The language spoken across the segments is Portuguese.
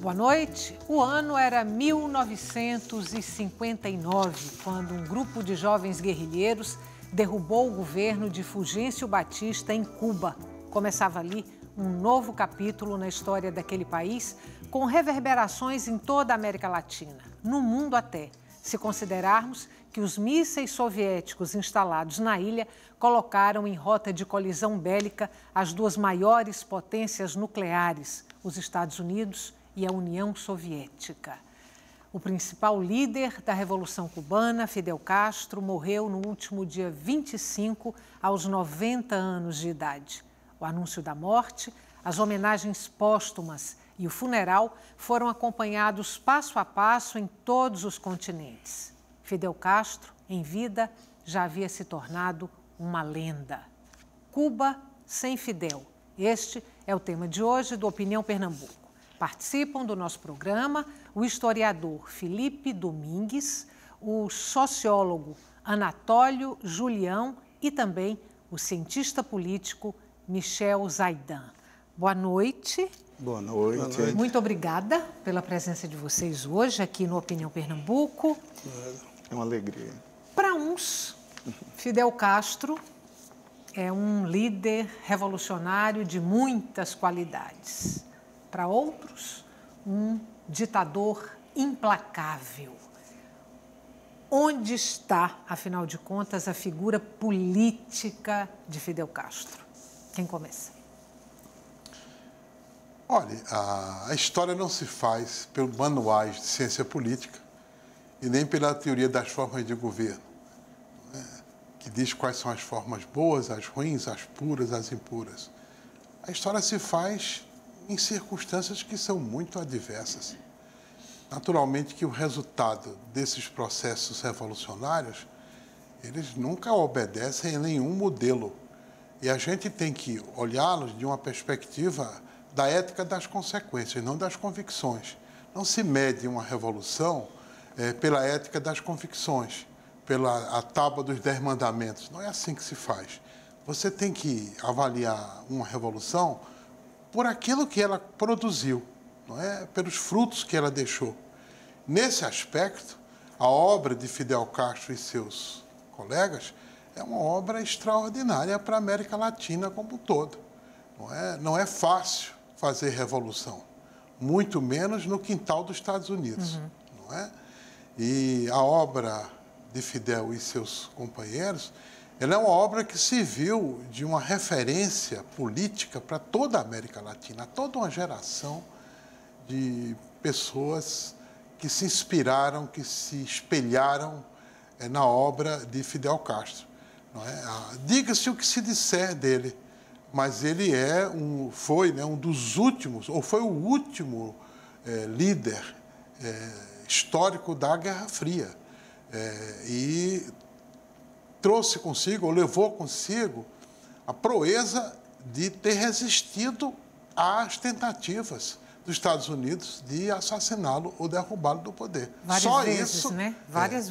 Boa noite. O ano era 1959, quando um grupo de jovens guerrilheiros derrubou o governo de Fulgêncio Batista em Cuba. Começava ali um novo capítulo na história daquele país, com reverberações em toda a América Latina, no mundo até, se considerarmos que os mísseis soviéticos instalados na ilha colocaram em rota de colisão bélica as duas maiores potências nucleares, os Estados Unidos e a União Soviética. O principal líder da Revolução Cubana, Fidel Castro, morreu no último dia 25, aos 90 anos de idade. O anúncio da morte, as homenagens póstumas e o funeral foram acompanhados passo a passo em todos os continentes. Fidel Castro, em vida, já havia se tornado uma lenda. Cuba sem Fidel. Este é o tema de hoje do Opinião Pernambuco. Participam do nosso programa o historiador Felipe Domingues, o sociólogo Anatólio Julião e também o cientista político Michel Zaidan. Boa noite. Boa noite. Muito obrigada pela presença de vocês hoje aqui no Opinião Pernambuco. É uma alegria. Para uns, Fidel Castro é um líder revolucionário de muitas qualidades. Para outros, um ditador implacável. Onde está, afinal de contas, a figura política de Fidel Castro? Quem começa? Olha, a história não se faz pelos manuais de ciência política e nem pela teoria das formas de governo, né, que diz quais são as formas boas, as ruins, as puras, as impuras. A história se faz em circunstâncias que são muito adversas. Naturalmente que o resultado desses processos revolucionários, eles nunca obedecem a nenhum modelo. E a gente tem que olhá-los de uma perspectiva da ética das consequências, não das convicções. Não se mede uma revolução pela ética das convicções, pela a tábua dos 10 mandamentos. Não é assim que se faz. Você tem que avaliar uma revolução por aquilo que ela produziu, não é? Pelos frutos que ela deixou. Nesse aspecto, a obra de Fidel Castro e seus colegas é uma obra extraordinária para a América Latina como um todo. Não é fácil fazer revolução, muito menos no quintal dos Estados Unidos. Não é? E a obra de Fidel e seus companheiros, ela é uma obra que serviu de uma referência política para toda a América Latina, toda uma geração de pessoas que se inspiraram, que se espelharam na obra de Fidel Castro. Diga-se o que se disser dele, mas ele foi um dos últimos, ou foi o último líder histórico da Guerra Fria. E trouxe consigo, ou levou consigo, a proeza de ter resistido às tentativas dos Estados Unidos de assassiná-lo ou derrubá-lo do poder. Várias vezes, né? Várias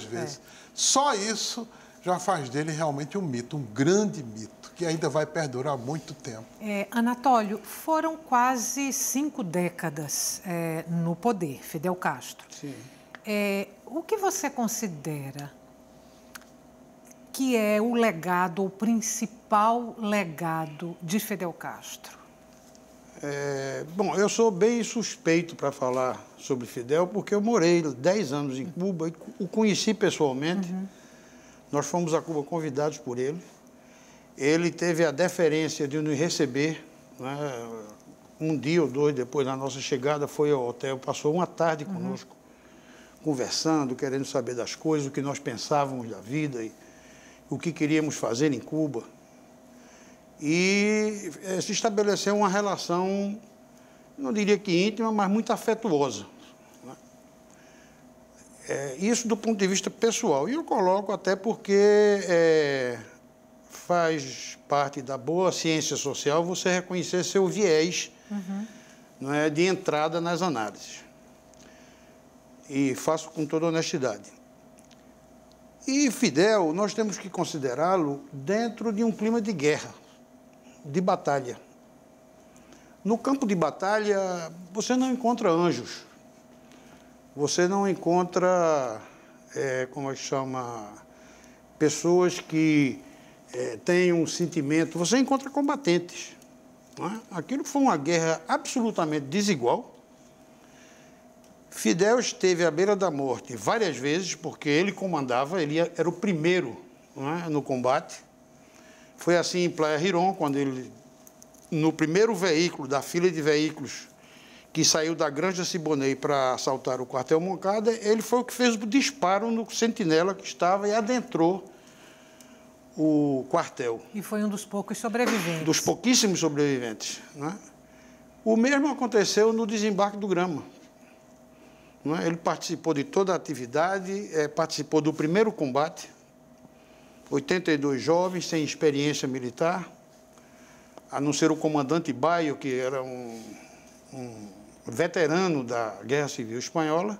vezes. Só isso já faz dele realmente um mito, um grande mito, que ainda vai perdurar muito tempo. Anatólio, foram quase 5 décadas no poder, Fidel Castro. Sim. O que você considera que é o legado, o principal legado de Fidel Castro? Bom, eu sou bem suspeito para falar sobre Fidel, porque eu morei 10 anos em Cuba e o conheci pessoalmente. Nós fomos a Cuba convidados por ele. Ele teve a deferência de nos receber, né? Um dia ou 2 depois da nossa chegada, foi ao hotel, passou uma tarde conosco, conversando, querendo saber das coisas, o que nós pensávamos da vida e o que queríamos fazer em Cuba. E se estabeleceu uma relação, não diria que íntima, mas muito afetuosa. Né? Isso do ponto de vista pessoal. E eu coloco até porque faz parte da boa ciência social você reconhecer seu viés não é, de entrada nas análises. E faço com toda honestidade. E Fidel, nós temos que considerá-lo dentro de um clima de guerra, de batalha. No campo de batalha, você não encontra anjos. Você não encontra, como é que chama, pessoas que têm um sentimento. Você encontra combatentes. Não é? Aquilo foi uma guerra absolutamente desigual. Fidel esteve à beira da morte várias vezes, porque ele comandava, ele era o primeiro, não é, no combate. Foi assim em Playa Girón, quando ele, no primeiro veículo da fila de veículos que saiu da Granja Siboney para assaltar o quartel Moncada, ele foi o que fez o disparo no sentinela que estava e adentrou o quartel. E foi um dos poucos sobreviventes. Dos pouquíssimos sobreviventes. Não é? O mesmo aconteceu no desembarque do Grama. Não é? Ele participou de toda a atividade, participou do primeiro combate, 82 jovens, sem experiência militar, a não ser o comandante Baio, que era um veterano da Guerra Civil Espanhola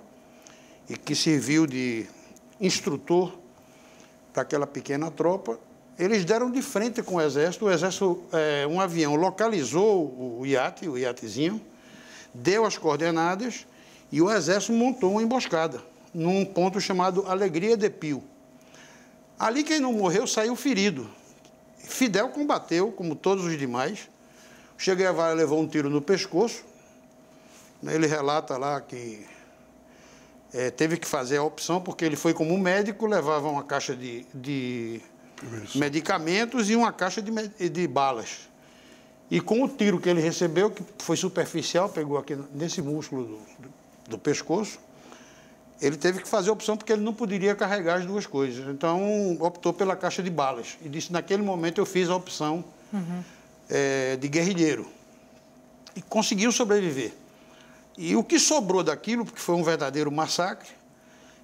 e que serviu de instrutor para aquela pequena tropa. Eles deram de frente com o exército, um avião localizou o iatezinho, deu as coordenadas e o exército montou uma emboscada num ponto chamado Alegria de Pio. Ali quem não morreu saiu ferido. Fidel combateu, como todos os demais. Che Guevara levou um tiro no pescoço. Ele relata lá que teve que fazer a opção, porque ele foi como médico, levava uma caixa de medicamentos e uma caixa de balas. E com o tiro que ele recebeu, que foi superficial, pegou aqui nesse músculo do pescoço, ele teve que fazer a opção porque ele não poderia carregar as duas coisas. Então, optou pela caixa de balas. E disse, naquele momento eu fiz a opção de guerrilheiro. E conseguiu sobreviver. E o que sobrou daquilo, porque foi um verdadeiro massacre,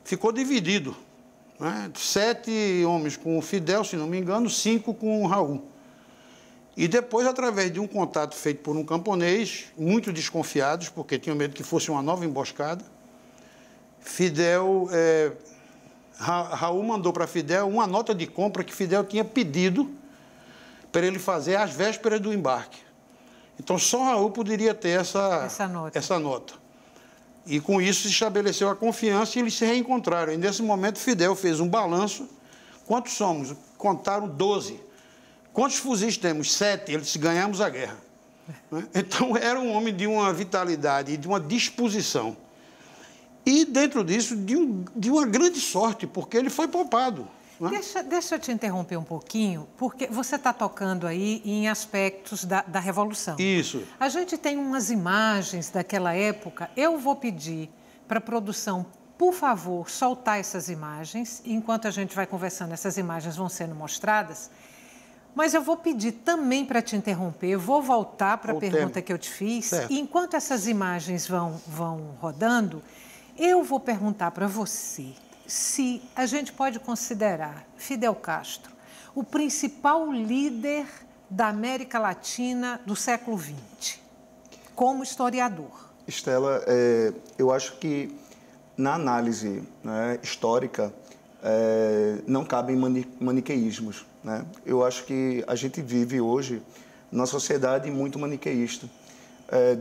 ficou dividido. Né? 7 homens com o Fidel, se não me engano, 5 com o Raul. E depois, através de um contato feito por um camponês, muito desconfiados, porque tinham medo que fosse uma nova emboscada, Raul mandou para Fidel uma nota de compra que Fidel tinha pedido para ele fazer às vésperas do embarque. Então, só Raul poderia ter essa nota. E, com isso, se estabeleceu a confiança e eles se reencontraram. E, nesse momento, Fidel fez um balanço. Quantos somos? Contaram 12. Quantos fuzis temos? 7. Ele disse, ganhamos a guerra. Então, era um homem de uma vitalidade e de uma disposição. E, dentro disso, de uma grande sorte, porque ele foi poupado. Deixa eu te interromper um pouquinho, porque você está tocando aí em aspectos da Revolução. Isso. A gente tem umas imagens daquela época. Eu vou pedir para a produção, por favor, soltar essas imagens. Enquanto a gente vai conversando, essas imagens vão sendo mostradas. Mas eu vou pedir também para te interromper, eu vou voltar para a pergunta que eu te fiz. Certo. E enquanto essas imagens vão rodando, eu vou perguntar para você se a gente pode considerar Fidel Castro o principal líder da América Latina do século XX, como historiador. Estela, eu acho que na análise, né, histórica não cabem maniqueísmos. Né? Eu acho que a gente vive hoje numa sociedade muito maniqueísta,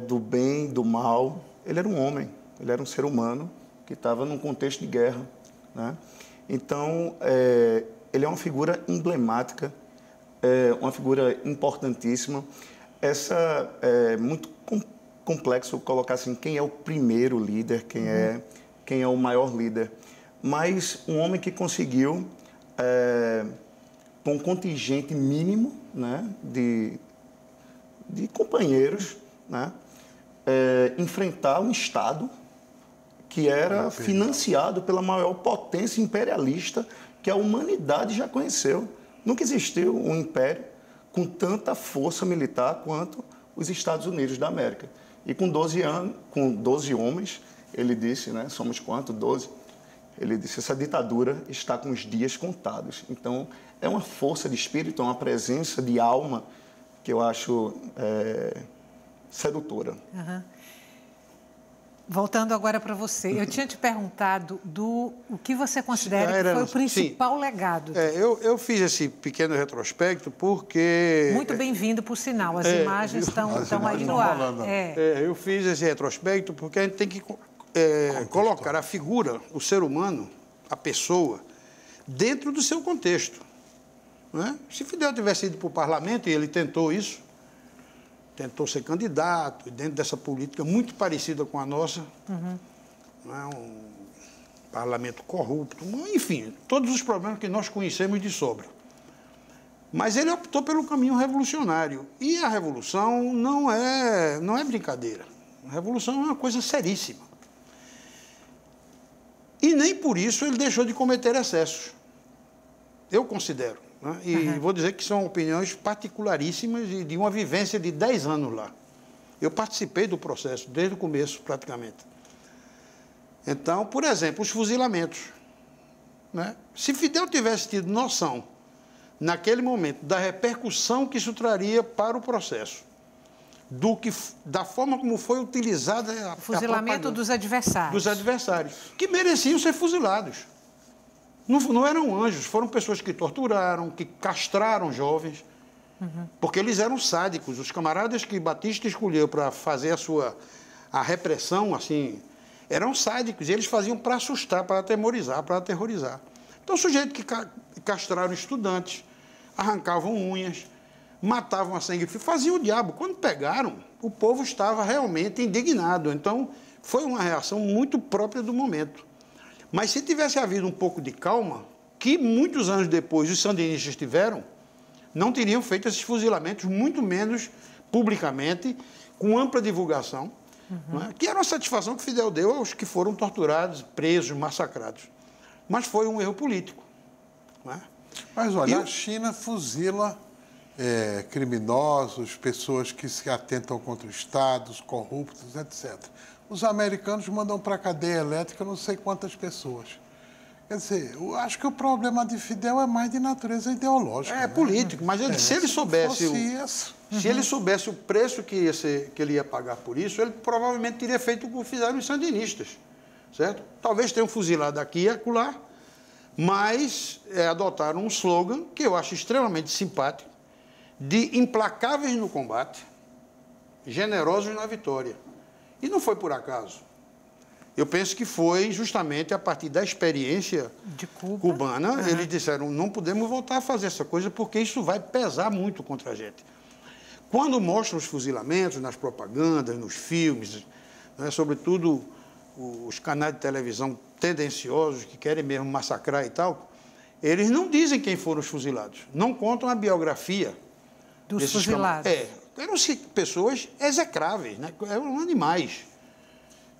do bem, do mal. Ele era um homem, ele era um ser humano que estava num contexto de guerra. Né? Então, ele é uma figura emblemática, uma figura importantíssima. É muito complexo colocar assim, quem é o primeiro líder, quem é o maior líder. Mas um homem que conseguiu, com um contingente mínimo, né, de companheiros, né, enfrentar um Estado que era financiado pela maior potência imperialista que a humanidade já conheceu. Nunca existiu um império com tanta força militar quanto os Estados Unidos da América. E com 12 homens, ele disse, né, somos quantos? 12. Ele disse, essa ditadura está com os dias contados. Então, é uma força de espírito, uma presença de alma que eu acho sedutora. Uhum. Voltando agora para você, eu tinha te perguntado o que você considera que foi o principal legado. Eu fiz esse pequeno retrospecto porque... Muito bem-vindo, por sinal, as imagens estão aí no ar. Eu fiz esse retrospecto porque a gente tem que colocar a figura, o ser humano, a pessoa, dentro do seu contexto. Não é? Se Fidel tivesse ido para o parlamento, e ele tentou isso, tentou ser candidato, dentro dessa política muito parecida com a nossa, um parlamento corrupto, enfim, todos os problemas que nós conhecemos de sobra. Mas ele optou pelo caminho revolucionário. E a revolução não é brincadeira. A revolução é uma coisa seríssima. E nem por isso ele deixou de cometer excessos. Eu considero. Né? E vou dizer que são opiniões particularíssimas e de uma vivência de 10 anos lá. Eu participei do processo desde o começo, praticamente. Então, por exemplo, os fuzilamentos. Né? Se Fidel tivesse tido noção, naquele momento, da repercussão que isso traria para o processo, da forma como foi utilizada a fuzilamento dos adversários. Dos adversários, que mereciam ser fuzilados. Não eram anjos, foram pessoas que torturaram, que castraram jovens, porque eles eram sádicos. Os camaradas que Batista escolheu para fazer a repressão, assim, eram sádicos. E eles faziam para assustar, para atemorizar, para aterrorizar. Então, sujeito que castraram estudantes, arrancavam unhas, matavam a sangue frio, faziam o diabo. Quando pegaram, o povo estava realmente indignado. Então, foi uma reação muito própria do momento. Mas se tivesse havido um pouco de calma, que muitos anos depois os sandinistas tiveram, não teriam feito esses fuzilamentos, muito menos publicamente, com ampla divulgação, né, que era uma satisfação que Fidel deu aos que foram torturados, presos, massacrados. Mas foi um erro político. Né? Mas, olha, a China fuzila criminosos, pessoas que se atentam contra o Estado, os corruptos, etc. Os americanos mandam para a cadeia elétrica não sei quantas pessoas. Quer dizer, eu acho que o problema de Fidel é mais de natureza ideológica. É político, mas se ele soubesse se ele soubesse o preço que ele ia pagar por isso, ele provavelmente teria feito o que fizeram os sandinistas, certo? Talvez tenham fuzilado aqui e acolá, mas adotaram um slogan que eu acho extremamente simpático, de implacáveis no combate, generosos na vitória. E não foi por acaso. Eu penso que foi justamente a partir da experiência cubana. Eles disseram, não podemos voltar a fazer essa coisa porque isso vai pesar muito contra a gente. Quando mostram os fuzilamentos nas propagandas, nos filmes, né, sobretudo os canais de televisão tendenciosos que querem mesmo massacrar e tal, eles não dizem quem foram os fuzilados, não contam a biografia dos fuzilados. Eram pessoas execráveis, né? Eram animais.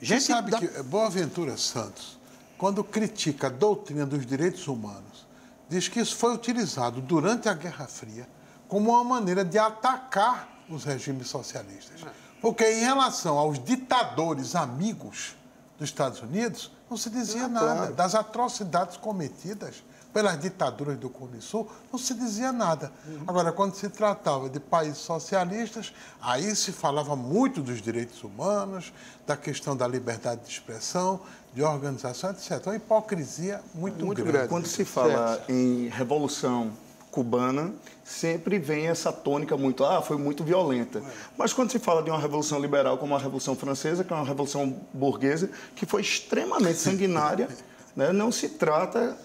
Você sabe que Boaventura Santos, quando critica a doutrina dos direitos humanos, diz que isso foi utilizado durante a Guerra Fria como uma maneira de atacar os regimes socialistas. Porque em relação aos ditadores amigos dos Estados Unidos, não se dizia nada. Claro. Das atrocidades cometidas pelas ditaduras do Cone Sul, não se dizia nada. Agora, quando se tratava de países socialistas, aí se falava muito dos direitos humanos, da questão da liberdade de expressão, de organização, etc. Uma hipocrisia muito grande. Quando se fala em revolução cubana, sempre vem essa tônica muito, foi muito violenta. Mas quando se fala de uma revolução liberal como a Revolução Francesa, que é uma revolução burguesa, que foi extremamente sanguinária, né, não se trata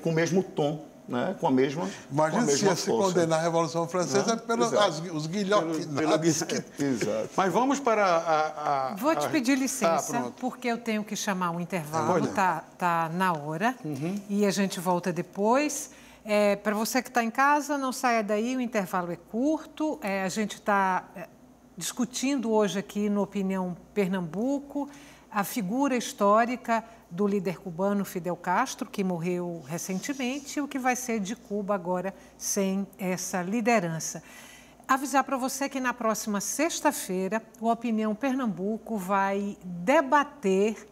com o mesmo tom, né, com a mesma Imagina se ia se condenar a Revolução Francesa pelos os guilhotinados. Exato. Mas vamos para Vou te pedir licença, porque eu tenho que chamar um intervalo, tá na hora, e a gente volta depois. Para você que está em casa, não saia daí, o intervalo é curto. A gente está discutindo hoje aqui no Opinião Pernambuco a figura histórica do líder cubano Fidel Castro, que morreu recentemente, e o que vai ser de Cuba agora sem essa liderança. Avisar para você que na próxima sexta-feira o Opinião Pernambuco vai debater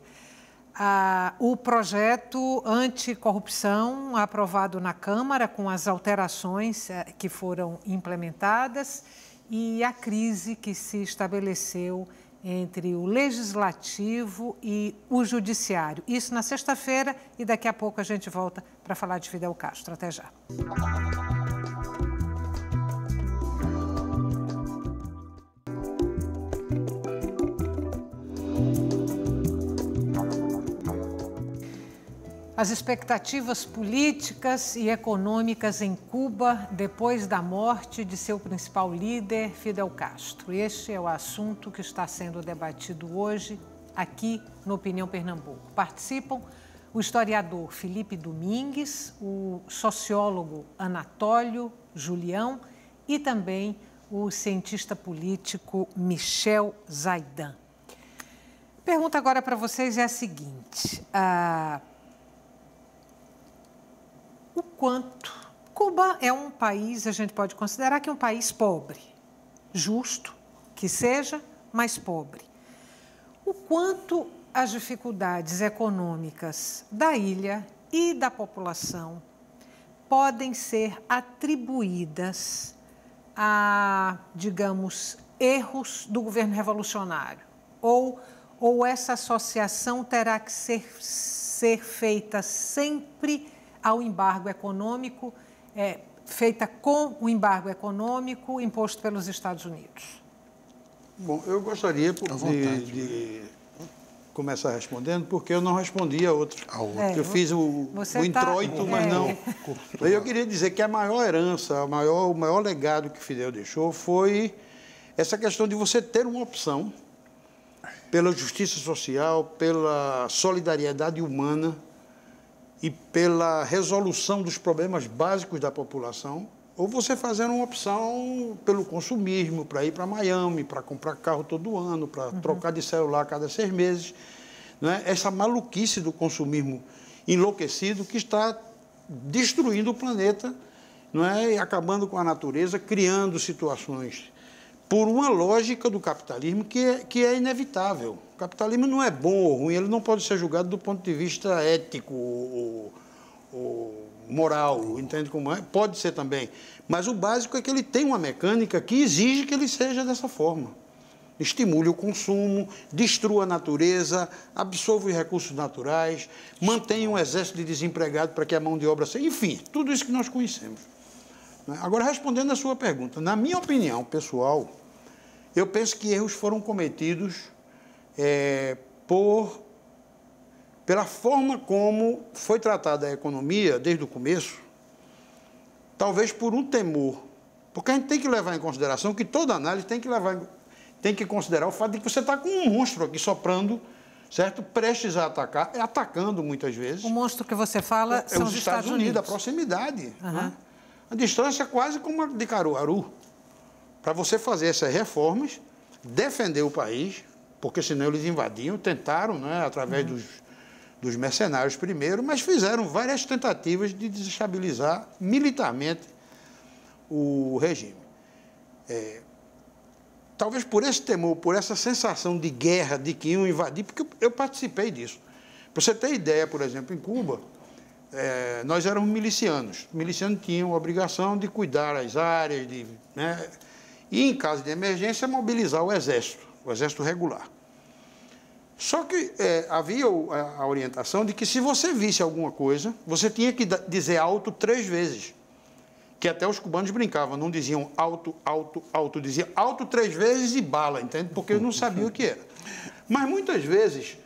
o projeto anticorrupção aprovado na Câmara com as alterações que foram implementadas e a crise que se estabeleceu entre o Legislativo e o Judiciário. Isso na sexta-feira e daqui a pouco a gente volta para falar de Fidel Castro. Até já. As expectativas políticas e econômicas em Cuba depois da morte de seu principal líder, Fidel Castro. Este é o assunto que está sendo debatido hoje aqui no Opinião Pernambuco. Participam o historiador Felipe Domingues, o sociólogo Anatólio Julião e também o cientista político Michel Zaidan. Pergunta agora para vocês é a seguinte: o quanto Cuba é um país, a gente pode considerar que é um país pobre, justo que seja, mas pobre. O quanto as dificuldades econômicas da ilha e da população podem ser atribuídas a, digamos, erros do governo revolucionário? Ou essa associação terá que ser feita sempre ao embargo econômico, feita com o embargo econômico imposto pelos Estados Unidos? Bom, eu gostaria de começar respondendo, porque eu não respondi a outra. Eu fiz o introito, mas não. Eu queria dizer que a maior herança, o maior legado que Fidel deixou foi essa questão de você ter uma opção pela justiça social, pela solidariedade humana e pela resolução dos problemas básicos da população, ou você fazendo uma opção pelo consumismo, para ir para Miami, para comprar carro todo ano, para trocar de celular a cada 6 meses. Não é? Essa maluquice do consumismo enlouquecido que está destruindo o planeta, não é? E acabando com a natureza, criando situações por uma lógica do capitalismo que é inevitável. O capitalismo não é bom ou ruim, ele não pode ser julgado do ponto de vista ético ou moral, entende como é? Pode ser também. Mas o básico é que ele tem uma mecânica que exige que ele seja dessa forma. Estimule o consumo, destrua a natureza, absorva os recursos naturais, mantenha um exército de desempregados para que a mão de obra seja... Enfim, tudo isso que nós conhecemos. Agora, respondendo a sua pergunta, na minha opinião pessoal, eu penso que erros foram cometidos pela forma como foi tratada a economia desde o começo, talvez por um temor. Porque a gente tem que levar em consideração que toda análise tem que considerar o fato de que você está com um monstro aqui soprando, certo? Prestes a atacar, atacando muitas vezes. O monstro que você fala são os Estados Unidos. A proximidade. Né? A distância é quase como a de Caruaru. Para você fazer essas reformas, defender o país, porque senão eles invadiam, tentaram, né, através dos mercenários primeiro, mas fizeram várias tentativas de desestabilizar militarmente o regime. Talvez por esse temor, por essa sensação de guerra, de que iam invadir, porque eu participei disso. Para você ter ideia, por exemplo, em Cuba, nós éramos milicianos. Os milicianos tinham a obrigação de cuidar das áreas, né, e, em caso de emergência, mobilizar o exército regular. Só que havia a orientação de que, se você visse alguma coisa, você tinha que dizer alto 3 vezes. Que até os cubanos brincavam, não diziam alto, alto, alto, diziam alto 3 vezes e bala, entende? Porque eles não sabiam o que era. Mas, muitas vezes,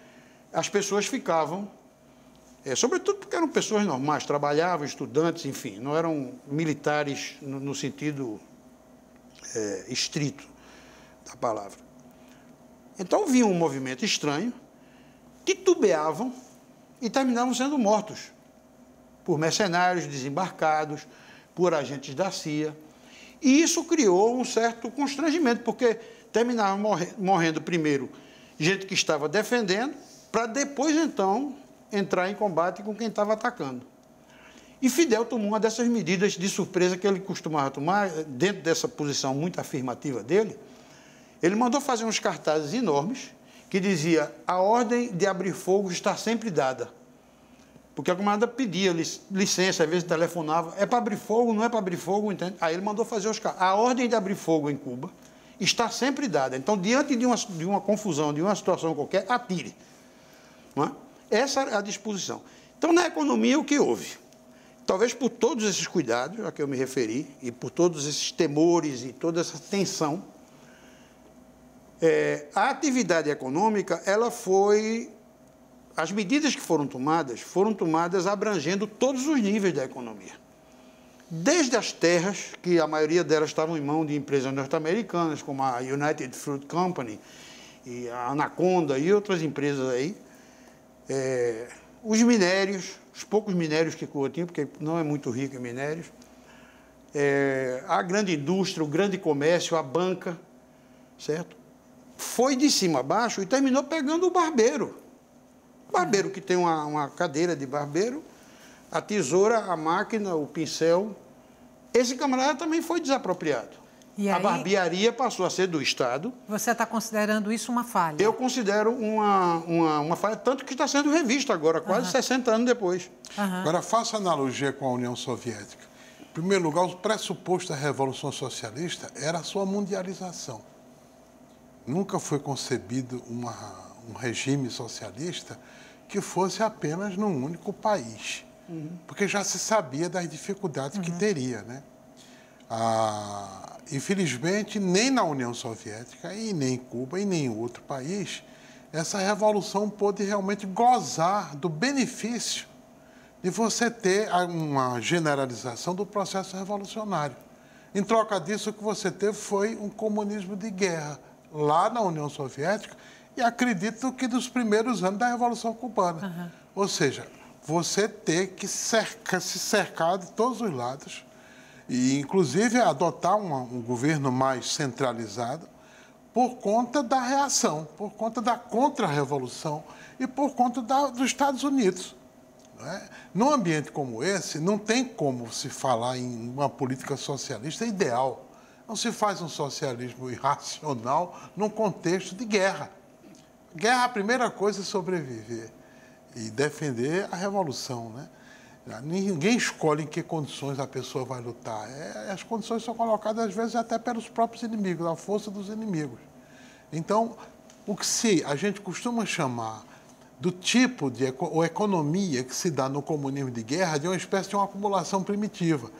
as pessoas ficavam, sobretudo porque eram pessoas normais, trabalhavam, estudantes, enfim, não eram militares no sentido estrito da palavra. Então, vinha um movimento estranho, titubeavam e terminavam sendo mortos por mercenários desembarcados, por agentes da CIA. E isso criou um certo constrangimento, porque terminava morrendo primeiro gente que estava defendendo, para depois, então, entrar em combate com quem estava atacando. E Fidel tomou uma dessas medidas de surpresa que ele costumava tomar, dentro dessa posição muito afirmativa dele. Ele mandou fazer uns cartazes enormes que dizia: a ordem de abrir fogo está sempre dada. Porque a comandante pedia licença, às vezes telefonava, é para abrir fogo, não é para abrir fogo, entende? Aí ele mandou fazer os cartazes. A ordem de abrir fogo em Cuba está sempre dada. Então, diante de uma confusão, de uma situação qualquer, atire. Não é? Essa é a disposição. Então, na economia, o que houve? Talvez por todos esses cuidados a que eu me referi, e por todos esses temores e toda essa tensão, a atividade econômica, as medidas que foram tomadas abrangendo todos os níveis da economia. Desde as terras, que a maioria delas estavam em mão de empresas norte-americanas, como a United Fruit Company, e a Anaconda e outras empresas aí, os minérios, os poucos minérios que Cuba tinha, porque não é muito rico em minérios, a grande indústria, o grande comércio, a banca, certo? Foi de cima a baixo e terminou pegando o barbeiro. O barbeiro que tem uma cadeira de barbeiro, a tesoura, a máquina, o pincel. Esse camarada também foi desapropriado. E a aí, barbearia passou a ser do Estado. Você está considerando isso uma falha? Eu considero uma falha, tanto que está sendo revista agora, quase 60 anos depois. Agora, faça analogia com a União Soviética. Em primeiro lugar, o pressuposto da Revolução Socialista era a sua mundialização. Nunca foi concebido um regime socialista que fosse apenas num único país, porque já se sabia das dificuldades que teria, né? Infelizmente, nem na União Soviética, e nem em Cuba, e nem em outro país, essa revolução pôde realmente gozar do benefício de você ter uma generalização do processo revolucionário. Em troca disso, o que você teve foi um comunismo de guerra lá na União Soviética, e acredito que dos primeiros anos da Revolução Cubana. Ou seja, você ter que se cercar de todos os lados, e inclusive adotar um governo mais centralizado por conta da reação, por conta da contra-revolução e por conta dos Estados Unidos. Não é? Num ambiente como esse, não tem como se falar em uma política socialista ideal. Não se faz um socialismo irracional num contexto de guerra. Guerra, a primeira coisa é sobreviver e defender a revolução, né? Ninguém escolhe em que condições a pessoa vai lutar. As condições são colocadas, às vezes, até pelos próprios inimigos, a força dos inimigos. Então, o que a gente costuma chamar do tipo de economia que se dá no comunismo de guerra, de uma espécie de uma acumulação primitiva.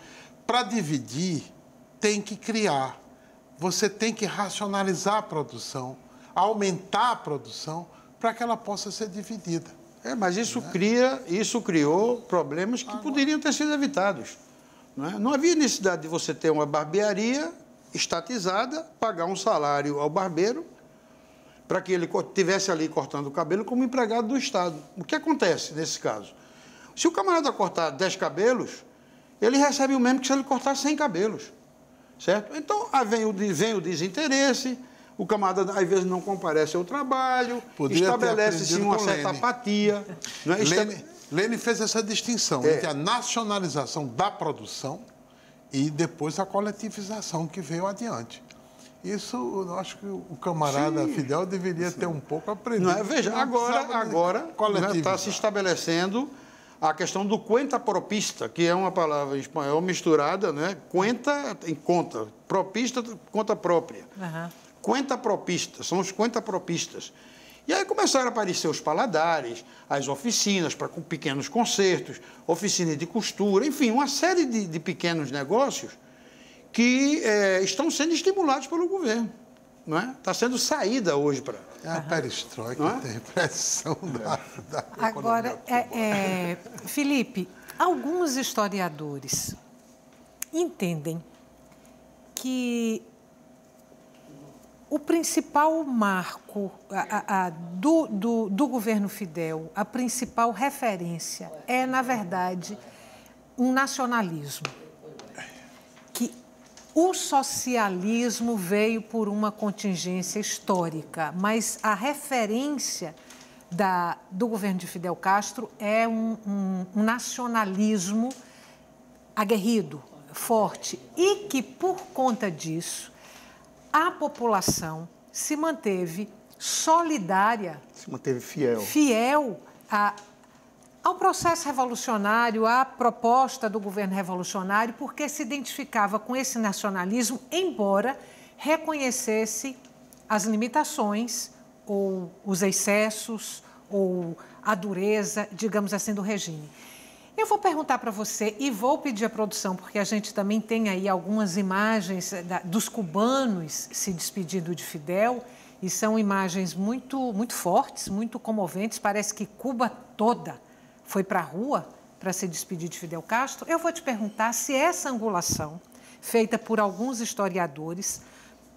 Para dividir, tem que criar. Você tem que racionalizar a produção, aumentar a produção, para que ela possa ser dividida. Mas isso criou problemas que poderiam ter sido evitados. Não havia necessidade de você ter uma barbearia estatizada, pagar um salário ao barbeiro, para que ele estivesse ali cortando o cabelo como empregado do Estado. O que acontece nesse caso? Se o camarada cortar 10 cabelos, ele recebe o mesmo que se ele cortar 100 cabelos. Certo? Então, aí vem o desinteresse, o camarada, às vezes, não comparece ao trabalho, estabelece-se uma certa apatia. Né? Lênin fez essa distinção entre a nacionalização da produção e depois a coletivização que veio adiante. Isso, eu acho que o camarada Fidel deveria ter um pouco aprendido. Não é? Veja, agora está se estabelecendo a questão do cuenta propista, que é uma palavra em espanhol misturada, né? Cuenta em conta, propista, conta própria. Cuenta propista, são os cuenta propistas. E aí começaram a aparecer os paladares, as oficinas com pequenos concertos, oficina de costura, enfim, uma série de pequenos negócios que estão sendo estimulados pelo governo. Não é? Está sendo saída hoje para... A perestroika tem pressão da Agora, Felipe, alguns historiadores entendem que o principal marco do governo Fidel, a principal referência é, na verdade, um nacionalismo. Que o socialismo veio por uma contingência histórica, mas a referência do governo de Fidel Castro é um nacionalismo aguerrido, forte, e que, por conta disso, a população se manteve solidária, se manteve fiel ao processo revolucionário, à proposta do governo revolucionário, porque se identificava com esse nacionalismo, embora reconhecesse as limitações ou os excessos ou a dureza, digamos assim, do regime. Eu vou perguntar para você e vou pedir à produção, porque a gente também tem aí algumas imagens dos cubanos se despedindo de Fidel, e são imagens muito fortes, muito comoventes. Parece que Cuba toda foi para a rua para se despedir de Fidel Castro. Eu vou te perguntar se essa angulação, feita por alguns historiadores,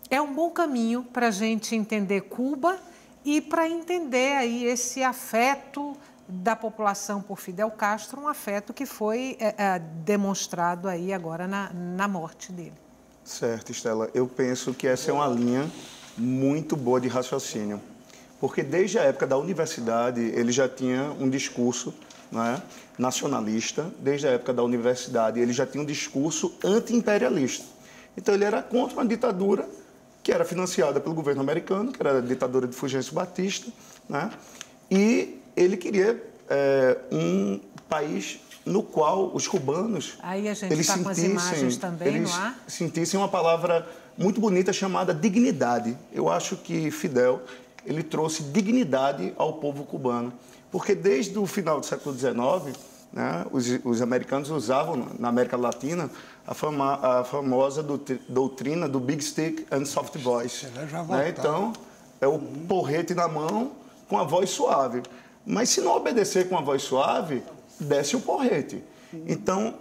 é um bom caminho para a gente entender Cuba e para entender aí esse afeto da população por Fidel Castro, um afeto que foi demonstrado aí agora na morte dele. Certo, Estela. Eu penso que essa é uma linha muito boa de raciocínio, porque desde a época da universidade ele já tinha um discurso, né, nacionalista. Desde a época da universidade ele já tinha um discurso anti-imperialista. Então ele era contra uma ditadura que era financiada pelo governo americano, que era a ditadura de Fulgêncio Batista, né? E ele queria um país no qual os cubanos aí a gente está com as imagens também no ar, sentissem uma palavra muito bonita chamada dignidade. Eu acho que Fidel ele trouxe dignidade ao povo cubano, porque desde o final do século XIX, né, os americanos usavam na América Latina a famosa doutrina do Big Stick and Soft Voice. Né? Então, é o porrete na mão com a voz suave. Mas se não obedecer com a voz suave, desce o porrete. Então,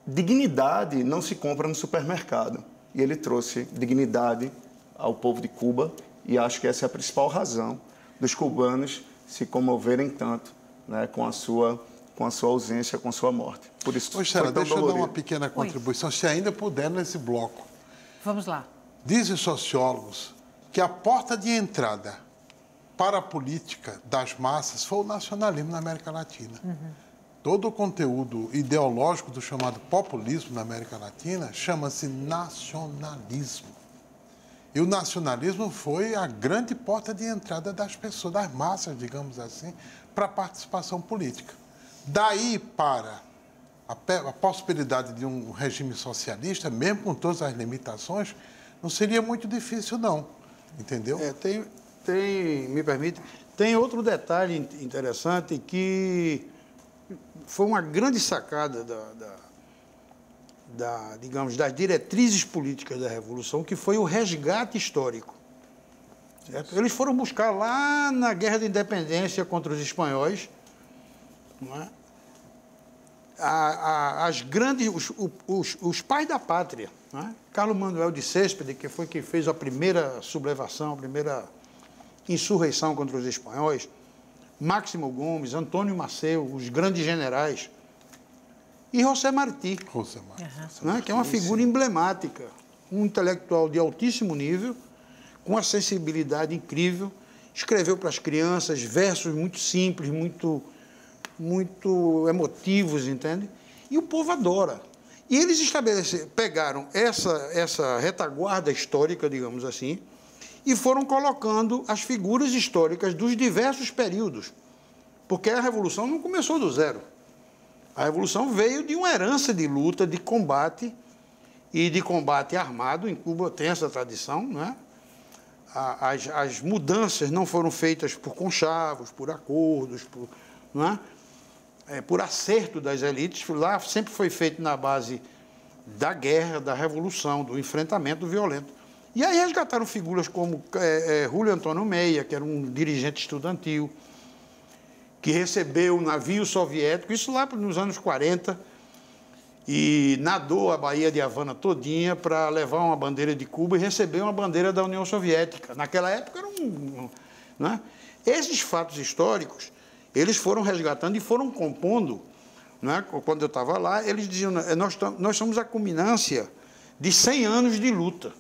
dignidade não se compra no supermercado. E ele trouxe dignidade ao povo de Cuba, e acho que essa é a principal razão dos cubanos se comoverem tanto, né, com a sua ausência, com a sua morte. Por isso, Stella, deixa eu dar uma pequena contribuição, se ainda puder, nesse bloco. Vamos lá. Dizem sociólogos que a porta de entrada para a política das massas foi o nacionalismo na América Latina. Todo o conteúdo ideológico do chamado populismo na América Latina chama-se nacionalismo. E o nacionalismo foi a grande porta de entrada das pessoas, das massas, digamos assim, para a participação política. Daí para a possibilidade de um regime socialista, mesmo com todas as limitações, não seria muito difícil, não. Entendeu? Me permite, tem outro detalhe interessante que foi uma grande sacada digamos, das diretrizes políticas da Revolução, que foi o resgate histórico. Certo? Eles foram buscar lá na Guerra da Independência contra os espanhóis, não é? Os pais da pátria, não é? Carlos Manuel de Céspedes, que foi quem fez a primeira sublevação, a primeira insurreição contra os espanhóis, Máximo Gomes, Antônio Maceo, os grandes generais, e José Martí, né, que é uma figura emblemática, um intelectual de altíssimo nível, com uma sensibilidade incrível, escreveu para as crianças versos muito simples, muito emotivos, entende? E o povo adora. E eles pegaram essa retaguarda histórica, digamos assim, e foram colocando as figuras históricas dos diversos períodos, porque a Revolução não começou do zero. A Revolução veio de uma herança de luta, de combate e de combate armado. Em Cuba tem essa tradição, não é? As mudanças não foram feitas por conchavos, por acordos, não é? Por acerto das elites. Lá sempre foi feito na base da guerra, da revolução, do enfrentamento violento. E aí resgataram figuras como Julio Antônio Meia, que era um dirigente estudantil, que recebeu um navio soviético, isso lá nos anos 40, e nadou a Baía de Havana todinha para levar uma bandeira de Cuba e receber uma bandeira da União Soviética. Naquela época era não é? Esses fatos históricos, eles foram resgatando e foram compondo, não é? Quando eu estava lá, eles diziam, nós somos a culminância de 100 anos de luta.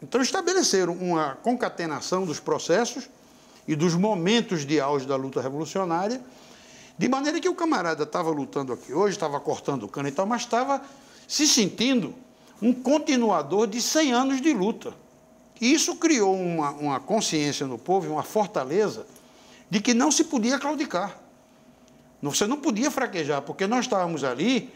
Então estabeleceram uma concatenação dos processos e dos momentos de auge da luta revolucionária, de maneira que o camarada estava lutando aqui hoje, estava cortando cana e tal, mas estava se sentindo um continuador de 100 anos de luta. E isso criou uma consciência no povo, uma fortaleza, de que não se podia claudicar. Você não podia fraquejar, porque nós estávamos ali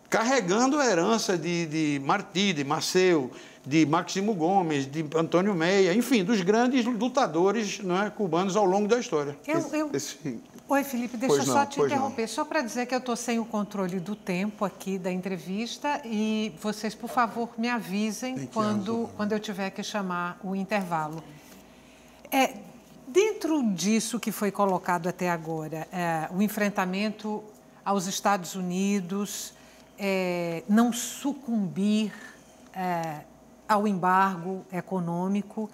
carregando a herança de Martí, de Maceo, de Máximo Gomes, de Antônio Meia, enfim, dos grandes lutadores, não é, cubanos ao longo da história. Oi, Felipe, deixa eu só te interromper, só para dizer que eu estou sem o controle do tempo aqui da entrevista e vocês, por favor, me avisem quando eu tiver que chamar o intervalo. Dentro disso que foi colocado até agora, o enfrentamento aos Estados Unidos, não sucumbir ao embargo econômico,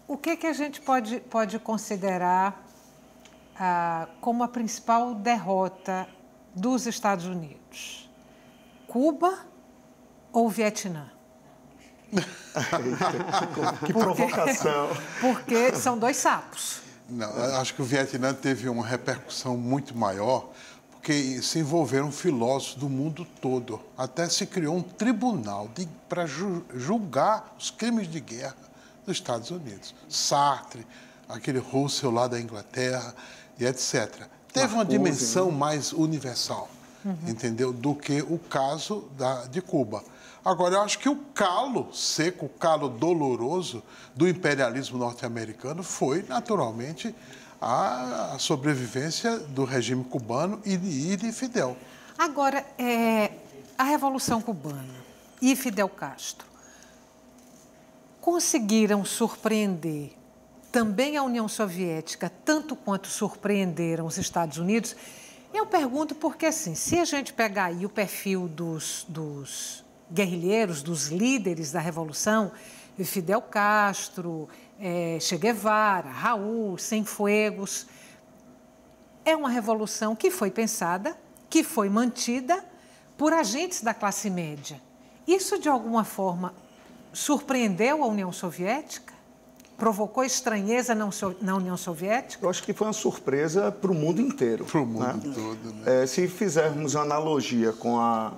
o que a gente pode considerar como a principal derrota dos Estados Unidos? Cuba ou Vietnã? Que provocação! Porque são dois sapos. Não, acho que o Vietnã teve uma repercussão muito maior, porque se envolveram filósofos do mundo todo. Até se criou um tribunal para julgar os crimes de guerra dos Estados Unidos. Sartre, aquele Russell lá da Inglaterra, e etc. Teve uma dimensão mais universal, entendeu? Do que o caso de Cuba. Agora, eu acho que o calo seco, o calo doloroso do imperialismo norte-americano foi, naturalmente, a sobrevivência do regime cubano e de Fidel. Agora, a Revolução Cubana e Fidel Castro conseguiram surpreender também a União Soviética, tanto quanto surpreenderam os Estados Unidos? Eu pergunto porque, assim, se a gente pegar aí o perfil dos guerrilheiros, dos líderes da Revolução, Fidel Castro, Che Guevara, Raul, Cienfuegos, é uma revolução que foi pensada, que foi mantida por agentes da classe média. Isso, de alguma forma, surpreendeu a União Soviética? Provocou estranheza na União Soviética? Eu acho que foi uma surpresa para o mundo inteiro. Para o mundo todo, né? Se fizermos uma analogia com a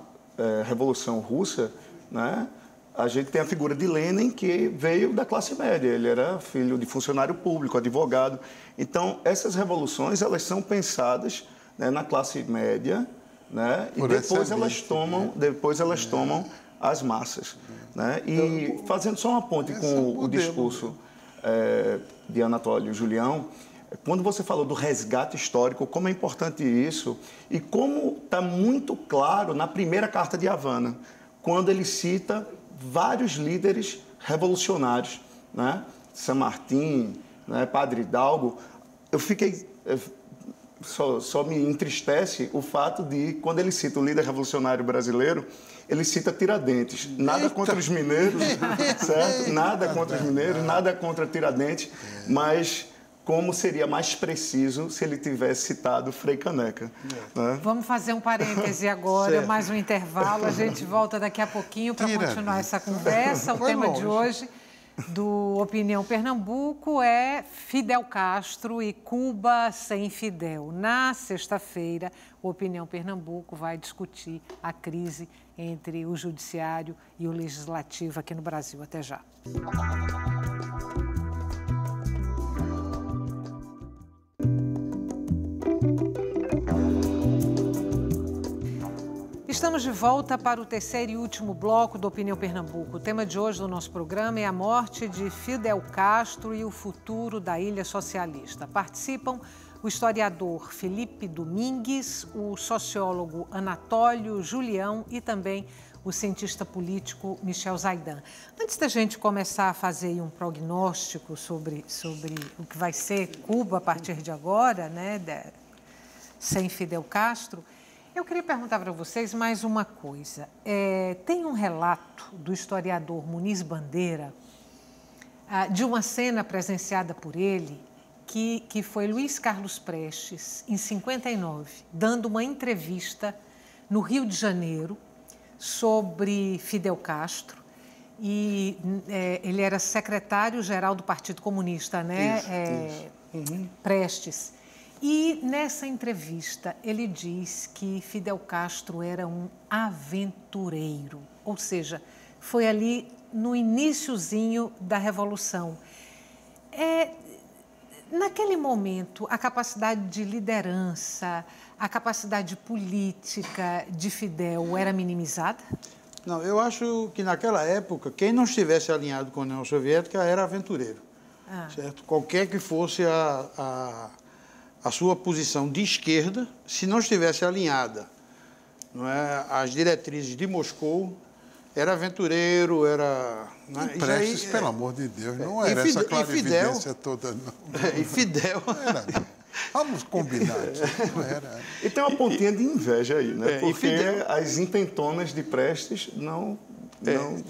Revolução Russa, né, a gente tem a figura de Lenin, que veio da classe média. Ele era filho de funcionário público, advogado. Então, essas revoluções, elas são pensadas, né, na classe média, né, e depois elas tomam as massas. Né? E fazendo só uma ponte com o discurso de Anatólio Julião, quando você falou do resgate histórico, como é importante isso e como está muito claro na primeira Carta de Havana, quando ele cita vários líderes revolucionários, né? San Martín, né? Padre Hidalgo. Eu fiquei... Só me entristece o fato de, quando ele cita o líder revolucionário brasileiro, ele cita Tiradentes. Nada contra os mineiros, certo? Nada contra os mineiros, nada contra Tiradentes, mas como seria mais preciso se ele tivesse citado Frei Caneca. Né? Vamos fazer um parêntese agora, mais um intervalo. A gente volta daqui a pouquinho para continuar essa conversa. O tema de hoje do Opinião Pernambuco é Fidel Castro e Cuba sem Fidel. Na sexta-feira, o Opinião Pernambuco vai discutir a crise entre o Judiciário e o Legislativo aqui no Brasil. Até já. Estamos de volta para o terceiro e último bloco do Opinião Pernambuco. O tema de hoje do nosso programa é a morte de Fidel Castro e o futuro da Ilha Socialista. Participam o historiador Felipe Domingues, o sociólogo Anatólio Julião e também o cientista político Michel Zaidan. Antes da gente começar a fazer um prognóstico sobre o que vai ser Cuba a partir de agora, né, sem Fidel Castro, eu queria perguntar para vocês mais uma coisa. Tem um relato do historiador Muniz Bandeira de uma cena presenciada por ele, que foi Luiz Carlos Prestes, em 59, dando uma entrevista no Rio de Janeiro sobre Fidel Castro. E ele era secretário-geral do Partido Comunista, né? Prestes. E nessa entrevista ele diz que Fidel Castro era um aventureiro, ou seja, foi ali no iniciozinho da Revolução. Naquele momento, a capacidade de liderança, a capacidade política de Fidel era minimizada? Não, eu acho que naquela época, quem não estivesse alinhado com a União Soviética era aventureiro. Certo? Qualquer que fosse a sua posição de esquerda, se não estivesse alinhada, não é, às diretrizes de Moscou, era aventureiro, era... Não, Prestes, pelo amor de Deus, não era essa clarividência toda, não. E Fidel... Não era, não. Vamos combinar, não era. E tem uma pontinha de inveja aí, né? Porque as intentonas de Prestes não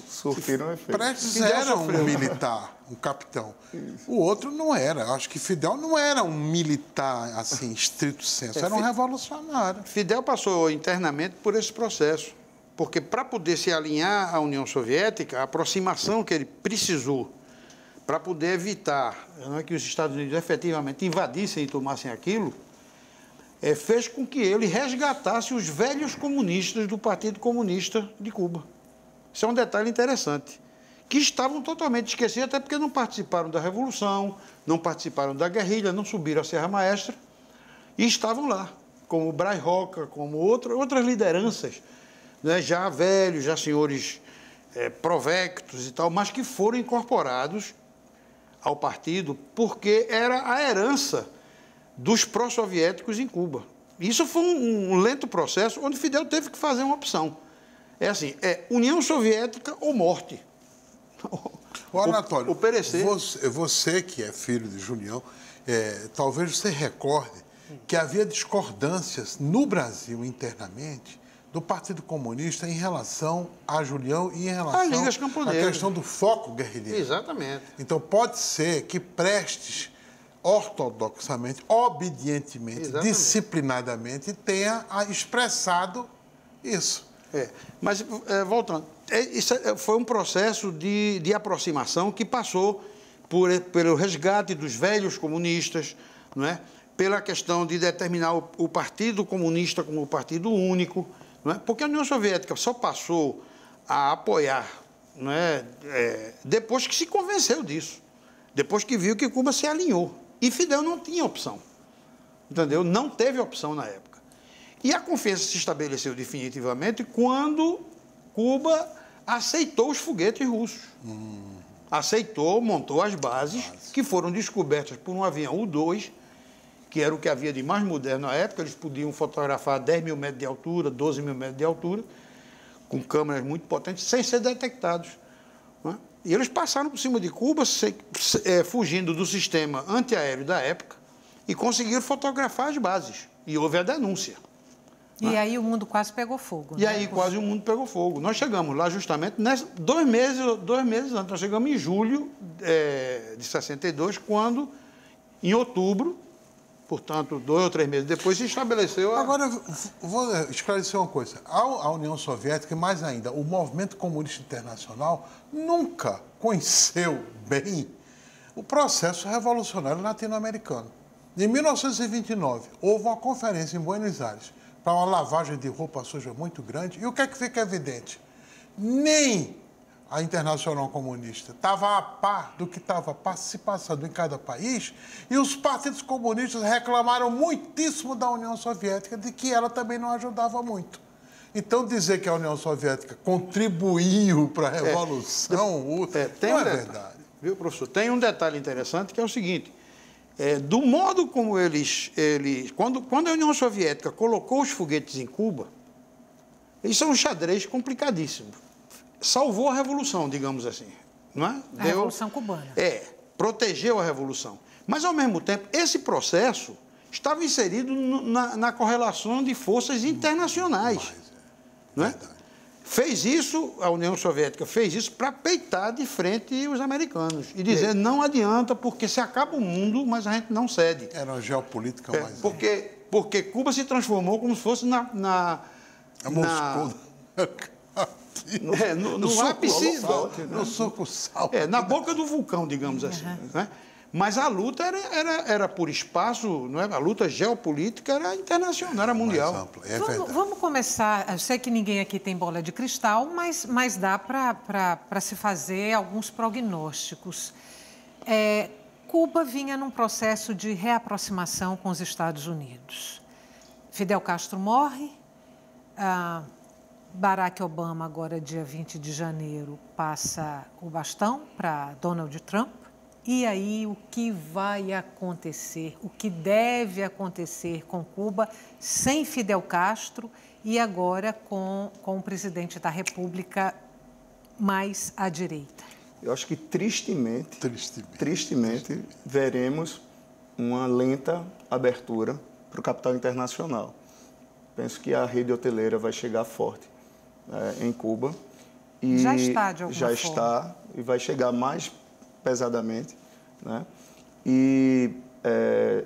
surtiram efeito. Prestes era um militar, um capitão. Isso. O outro não era. Acho que Fidel não era um militar, assim, estrito senso. Era um revolucionário. Fidel passou internamente por esse processo. Porque para poder se alinhar à União Soviética, a aproximação que ele precisou para poder evitar que os Estados Unidos efetivamente invadissem e tomassem aquilo, fez com que ele resgatasse os velhos comunistas do Partido Comunista de Cuba. Isso é um detalhe interessante. Que estavam totalmente esquecidos, até porque não participaram da Revolução, não participaram da guerrilha, não subiram a Serra Maestra, e estavam lá, como Braz Roca, como outras lideranças, né, já velhos, já senhores provectos e tal, mas que foram incorporados ao partido porque era a herança dos pró-soviéticos em Cuba. Isso foi um lento processo onde Fidel teve que fazer uma opção. É assim, União Soviética ou morte. Ô, Anatólio, o perecer. Você que é filho de Julião, talvez você recorde que havia discordâncias no Brasil internamente do Partido Comunista em relação a Julião e em relação à questão do foco guerrilheiro. Exatamente. Então, pode ser que Prestes, ortodoxamente, obedientemente, disciplinadamente, tenha expressado isso. Mas, voltando, isso foi um processo de aproximação que passou pelo resgate dos velhos comunistas, não é? Pela questão de determinar o Partido Comunista como partido único, não é? Porque a União Soviética só passou a apoiar, não é? Depois que se convenceu disso, depois que viu que Cuba se alinhou. E Fidel não tinha opção, entendeu? Não teve opção na época. E a confiança se estabeleceu definitivamente quando Cuba aceitou os foguetes russos. Aceitou, montou as bases, que foram descobertas por um avião U-2, que era o que havia de mais moderno na época. Eles podiam fotografar 10 mil metros de altura, 12 mil metros de altura, com câmeras muito potentes, sem ser detectados. Não é? E eles passaram por cima de Cuba, fugindo do sistema antiaéreo da época, e conseguiram fotografar as bases. E houve a denúncia. E aí o mundo quase pegou fogo. E aí quase o mundo pegou fogo. Nós chegamos lá justamente 2 meses antes. Nós chegamos em julho de 62, quando, em outubro, portanto, 2 ou 3 meses depois, se estabeleceu... Agora, vou esclarecer uma coisa. A União Soviética, e mais ainda, o movimento comunista internacional, nunca conheceu bem o processo revolucionário latino-americano. Em 1929, houve uma conferência em Buenos Aires para uma lavagem de roupa suja muito grande. E o que é que fica evidente? Nem a Internacional Comunista estava a par do que estava se passando em cada país, e os partidos comunistas reclamaram muitíssimo da União Soviética, de que ela também não ajudava muito. Então, dizer que a União Soviética contribuiu para a Revolução não é verdade. Viu, professor? Tem um detalhe interessante, que é o seguinte: do modo como quando a União Soviética colocou os foguetes em Cuba, isso é um xadrez complicadíssimo. Salvou a Revolução, digamos assim. Não é? A Revolução Cubana. Protegeu a Revolução. Mas, ao mesmo tempo, esse processo estava inserido na correlação de forças internacionais. Não é? Fez isso, a União Soviética fez isso para peitar de frente os americanos e dizer, não adianta, porque se acaba o mundo, mas a gente não cede. Era uma geopolítica mais... Porque Cuba se transformou como se fosse Moscou. No ápice... No soco sal. Na boca do vulcão, digamos assim. Né? Mas a luta era por espaço, não é? A luta geopolítica era internacional, era mundial. Vamos começar. Eu sei que ninguém aqui tem bola de cristal, mas dá para se fazer alguns prognósticos. Cuba vinha num processo de reaproximação com os Estados Unidos. Fidel Castro morre, Barack Obama, agora dia 20 de janeiro, passa o bastão para Donald Trump. E aí, o que vai acontecer, o que deve acontecer com Cuba sem Fidel Castro e agora com o presidente da República mais à direita? Eu acho que tristemente, veremos uma lenta abertura para o capital internacional. Penso que a rede hoteleira vai chegar forte em Cuba. E já está, de alguma forma. Já está, e vai chegar mais pesadamente. Né? E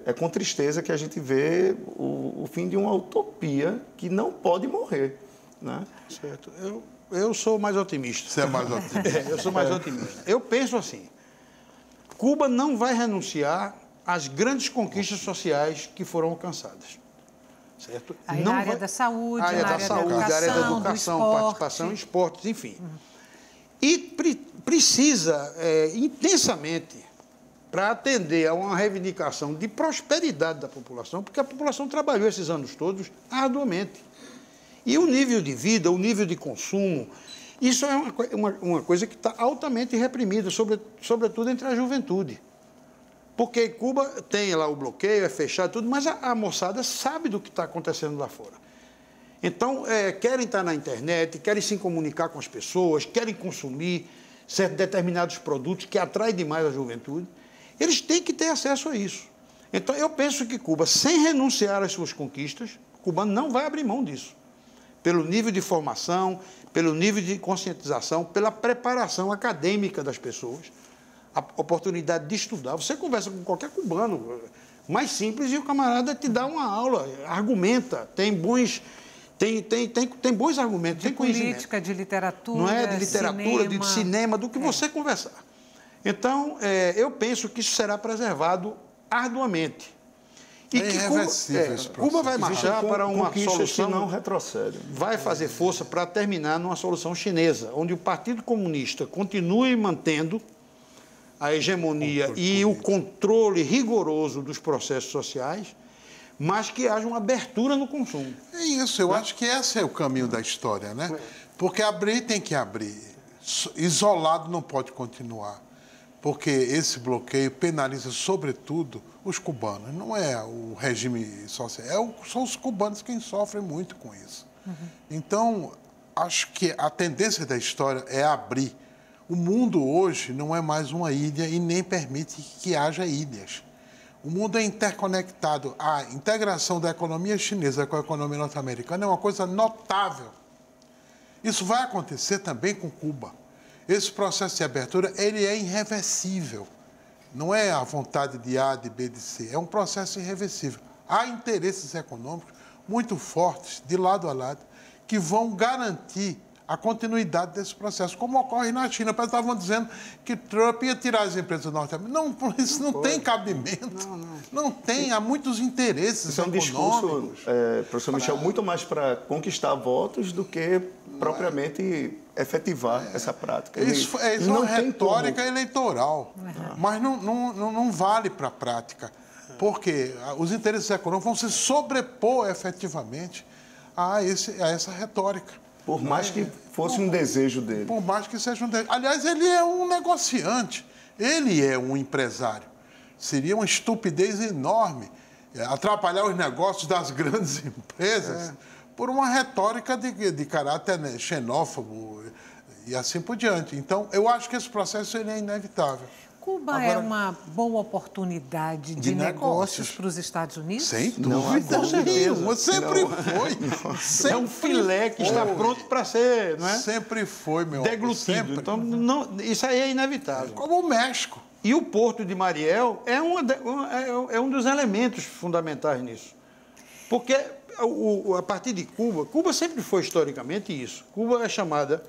é com tristeza que a gente vê o fim de uma utopia que não pode morrer. Né? Certo. Eu sou mais otimista. Você é mais otimista? Eu sou mais otimista. Eu penso assim, Cuba não vai renunciar às grandes conquistas sociais que foram alcançadas. Certo? Aí na área da saúde, na área da educação, participação em esportes, enfim. E precisa intensamente, para atender a uma reivindicação de prosperidade da população, porque a população trabalhou esses anos todos arduamente. E o nível de vida, o nível de consumo, isso é uma coisa que está altamente reprimida, sobretudo entre a juventude. Porque Cuba tem lá o bloqueio, é fechado, tudo, mas a moçada sabe do que está acontecendo lá fora. Então, querem estar na internet, querem se comunicar com as pessoas, querem consumir determinados produtos que atraem demais a juventude. Eles têm que ter acesso a isso. Então, eu penso que Cuba, sem renunciar às suas conquistas, Cuba não vai abrir mão disso. Pelo nível de formação, pelo nível de conscientização, pela preparação acadêmica das pessoas, a oportunidade de estudar. Você conversa com qualquer cubano, mais simples, e o camarada te dá uma aula, argumenta, tem bons argumentos, tem conhecimento. Política, de literatura, não é de literatura, de cinema, do que você conversar. Então, eu penso que isso será preservado arduamente. E que Cuba vai marchar para uma solução que não retrocede. Vai fazer força para terminar numa solução chinesa, onde o Partido Comunista continue mantendo a hegemonia e o controle rigoroso dos processos sociais, mas que haja uma abertura no consumo. É isso, eu acho que esse é o caminho da história, né? Porque abrir tem que abrir. Isolado não pode continuar. Porque esse bloqueio penaliza, sobretudo, os cubanos. Não é o regime social, são os cubanos quem sofrem muito com isso. Então, acho que a tendência da história é abrir. O mundo hoje não é mais uma ilha e nem permite que haja ilhas. O mundo é interconectado. A integração da economia chinesa com a economia norte-americana é uma coisa notável. Isso vai acontecer também com Cuba. Esse processo de abertura, ele é irreversível. Não é a vontade de A, de B, de C. É um processo irreversível. Há interesses econômicos muito fortes, de lado a lado, que vão garantir a continuidade desse processo, como ocorre na China. Estavam dizendo que Trump ia tirar as empresas norte-americanas. Não, isso não tem cabimento. Não tem, há muitos interesses econômicos. É um discurso, professor Michel, muito mais para conquistar votos do que propriamente efetivar essa prática. Isso é uma retórica eleitoral, mas não vale para a prática, porque os interesses econômicos vão se sobrepor efetivamente a essa retórica. Por mais que fosse um desejo dele. Por mais que seja um desejo. Aliás, ele é um negociante, ele é um empresário. Seria uma estupidez enorme atrapalhar os negócios das grandes empresas por uma retórica de caráter xenófobo e assim por diante. Então, eu acho que esse processo ele é inevitável. Cuba é uma boa oportunidade de negócios para os Estados Unidos? Sem dúvida nenhuma. Sempre foi. É um filé que está pronto para ser, não é? Sempre foi, meu deglutido. Sempre. Então, isso aí é inevitável. Como o México. E o Porto de Mariel é um dos elementos fundamentais nisso. Porque, a partir de Cuba sempre foi historicamente isso. Cuba é chamada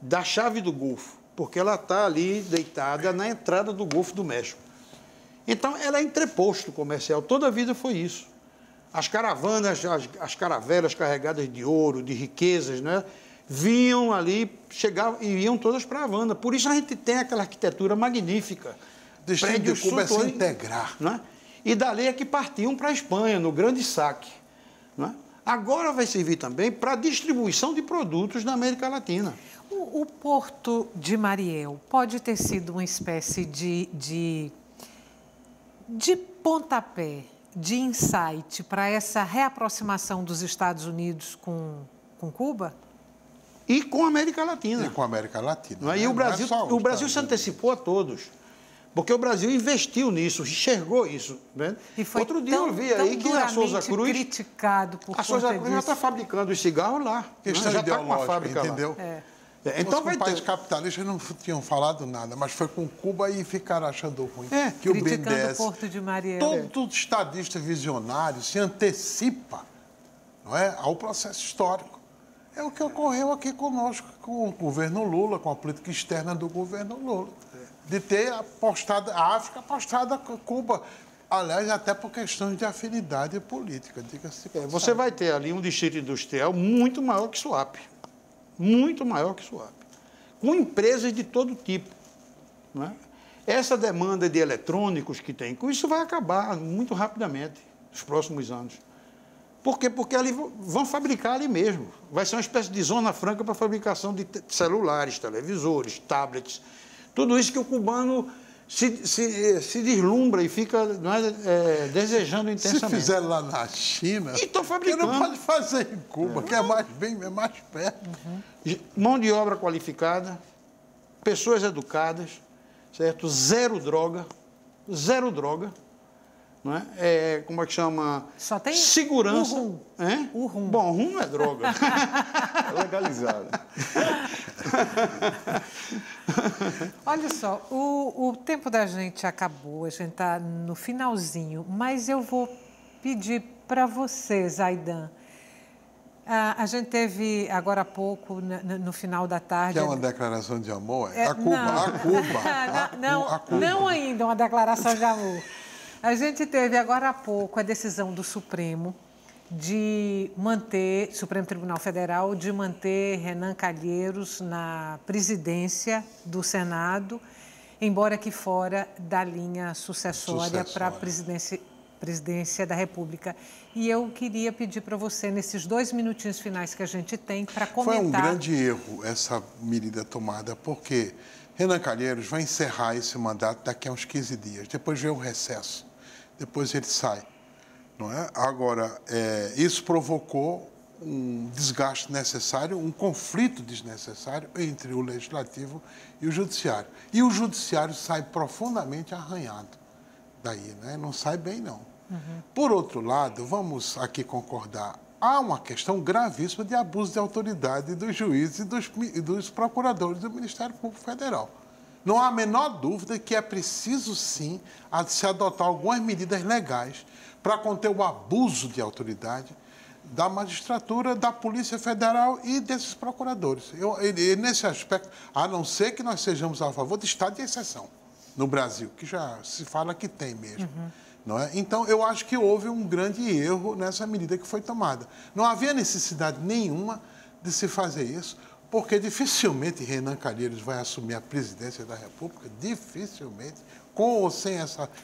da chave do Golfo, porque ela está ali deitada na entrada do Golfo do México. Então, ela é entreposto comercial. Toda a vida foi isso. As caravanas, as caravelas carregadas de ouro, de riquezas, né, vinham ali, chegavam e iam todas para a Havana. Por isso a gente tem aquela arquitetura magnífica. O destino de Cuba é se integrar. Né? E dali é que partiam para a Espanha, no grande saque. Né? Agora vai servir também para distribuição de produtos na América Latina. O Porto de Mariel pode ter sido uma espécie de pontapé, de insight para essa reaproximação dos Estados Unidos com Cuba? E com a América Latina. E com a América Latina. Não é? E o Brasil se antecipou a todos. Porque o Brasil investiu nisso, enxergou isso. Né? E foi outro dia eu vi aí que a Souza Cruz... criticado por a Souza Cruz já está fabricando os cigarros lá. Questão já está com uma ideológica, fábrica entendeu? lá. Então vai países capitalistas não tinham falado nada, mas foi com Cuba e ficaram achando ruim. Que criticando o BNDES, o Porto de Mariel. todo estadista visionário se antecipa, não é, ao processo histórico. É o que ocorreu aqui conosco, com o governo Lula, com a política externa do governo Lula. De ter apostado, a África apostada com Cuba. Aliás, até por questões de afinidade política. Você vai ter ali um distrito industrial muito maior que Suape. Muito maior que Suape. Com empresas de todo tipo. Não é? Essa demanda de eletrônicos que tem, com isso vai acabar muito rapidamente, nos próximos anos. Por quê? Porque ali vão fabricar ali mesmo. Vai ser uma espécie de zona franca para a fabricação de celulares, televisores, tablets. Tudo isso que o cubano se deslumbra e fica desejando intensamente. Se fizer lá na China, estão fabricando. Não pode fazer em Cuba, que é mais perto. Mão de obra qualificada, pessoas educadas, certo? Zero droga. Não é? Como é que chama? Só tem segurança. O rum. Bom, rum não é droga. É legalizado. Olha só, o tempo da gente acabou, a gente está no finalzinho, mas eu vou pedir para você, Zaidan. A gente teve agora há pouco, no final da tarde... Que é uma declaração de amor? A Cuba. Não ainda uma declaração de amor. A gente teve agora há pouco a decisão do Supremo Supremo Tribunal Federal, de manter Renan Calheiros na presidência do Senado, embora que fora da linha sucessória para a presidência da República. E eu queria pedir para você, nesses 2 minutinhos finais que a gente tem, para comentar... Foi um grande erro essa medida tomada, porque Renan Calheiros vai encerrar esse mandato daqui a uns 15 dias, depois vem o recesso. Depois ele sai, não é? Agora, isso provocou um desgaste necessário, um conflito desnecessário entre o Legislativo e o Judiciário. E o Judiciário sai profundamente arranhado daí, né? Não sai bem, não. Por outro lado, vamos aqui concordar, há uma questão gravíssima de abuso de autoridade dos juízes e dos procuradores do Ministério Público Federal. Não há a menor dúvida que é preciso, sim, se adotar algumas medidas legais para conter o abuso de autoridade da magistratura, da Polícia Federal e desses procuradores. Nesse aspecto, a não ser que nós sejamos a favor de estado de exceção no Brasil, que já se fala que tem mesmo. Não é? Então, eu acho que houve um grande erro nessa medida que foi tomada. Não havia necessidade nenhuma de se fazer isso, porque dificilmente Renan Calheiros vai assumir a presidência da República, dificilmente, com ou sem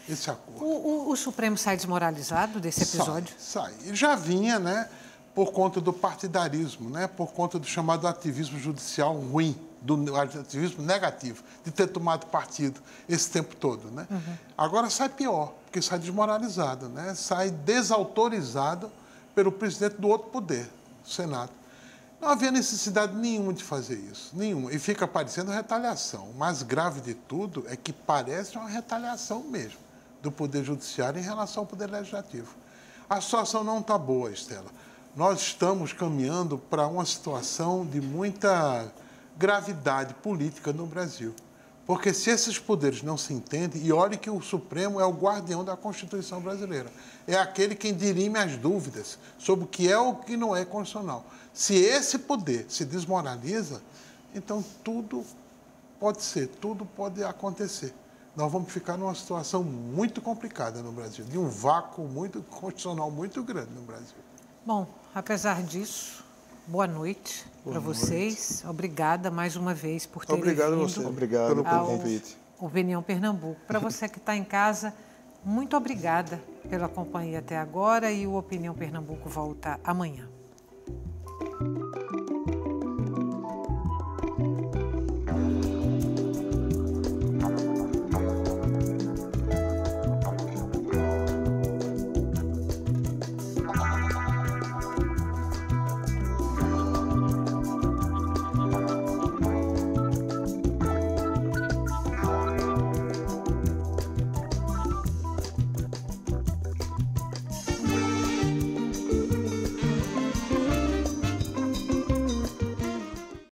esse acordo. O Supremo sai desmoralizado desse episódio? Sai. Ele já vinha, né, por conta do partidarismo, né, por conta do chamado ativismo judicial ruim, do ativismo negativo, de ter tomado partido esse tempo todo. Né? Agora sai pior, porque sai desmoralizado, né? Sai desautorizado pelo presidente do outro poder, o Senado. Não havia necessidade nenhuma de fazer isso, nenhuma. E fica parecendo retaliação. O mais grave de tudo é que parece uma retaliação mesmo do Poder Judiciário em relação ao Poder Legislativo. A situação não está boa, Estela. Nós estamos caminhando para uma situação de muita gravidade política no Brasil. Porque se esses poderes não se entendem, e olhe que o Supremo é o guardião da Constituição brasileira, é aquele quem dirime as dúvidas sobre o que é ou o que não é constitucional. Se esse poder se desmoraliza, então tudo pode acontecer. Nós vamos ficar numa situação muito complicada no Brasil, de um vácuo constitucional muito grande no Brasil. Bom, apesar disso, boa noite para vocês. Obrigada mais uma vez por terem vindo. Obrigado pelo convite. Opinião Pernambuco. Para você que está em casa, muito obrigada pela companhia até agora e o Opinião Pernambuco volta amanhã.